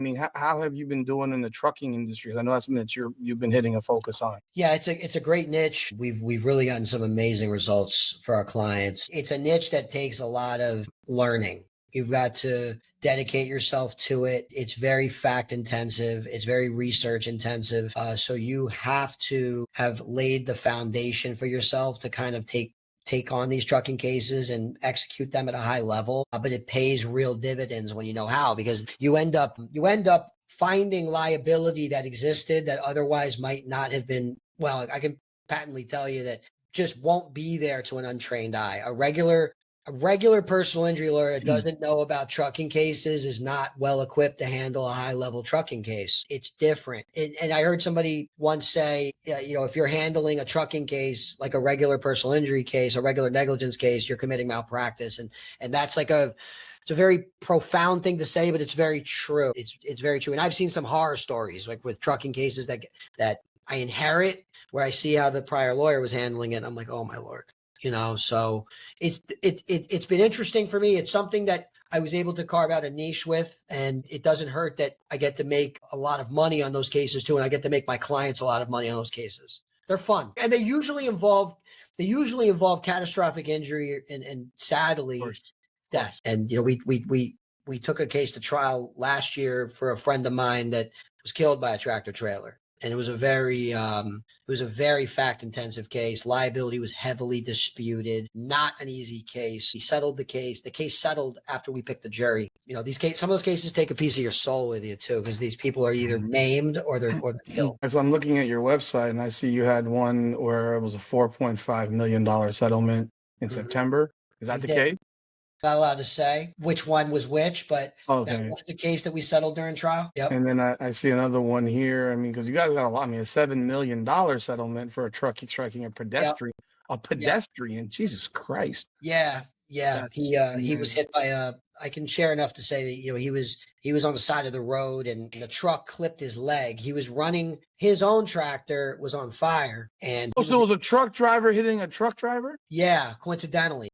I mean, how have you been doing in the trucking industry? 'Cause I know that's something that you've been hitting a focus on. Yeah, it's a great niche. We've really gotten some amazing results for our clients. It's a niche that takes a lot of learning. You've got to dedicate yourself to it. It's very fact intensive. It's very research intensive. So you have to have laid the foundation for yourself to kind of take on these trucking cases and execute them at a high level. But it pays real dividends when you know how, because you end up finding liability that existed that otherwise might not have been. Well, I can patently tell you that just won't be there to an untrained eye. A regular personal injury lawyer that doesn't know about trucking cases is not well equipped to handle a high level trucking case. It's different. And I heard somebody once say, if you're handling a trucking case, like a regular personal injury case, a regular negligence case, you're committing malpractice. And that's it's a very profound thing to say, but it's very true. It's very true. And I've seen some horror stories, like with trucking cases that I inherit, where I see how the prior lawyer was handling it. And I'm like, oh my Lord. So it's been interesting for me. It's something that I was able to carve out a niche with, and it doesn't hurt that I get to make a lot of money on those cases too. And I get to make my clients a lot of money on those cases. They're fun. And they usually involve catastrophic injury and sadly death. And, we took a case to trial last year for a friend of mine that was killed by a tractor trailer. And it was a very fact intensive case. Liability was heavily disputed, not an easy case. He settled the case. The case settled after we picked the jury. Some of those cases take a piece of your soul with you too, because these people are either maimed or they're killed. As I'm looking at your website and I see you had one where it was a $4.5 million settlement in September. Is that the case? Not allowed to say which one was which, but that was the case that we settled during trial. Yep. And then I see another one here. I mean, because you guys got a lot. I mean, a $7 million settlement for a truck striking a pedestrian. Yep. A pedestrian. Yep. Jesus Christ. Yeah. He was hit by I can share enough to say that he was on the side of the road and the truck clipped his leg. He was running, his own tractor was on fire, and so it was a truck driver hitting a truck driver? Yeah, coincidentally.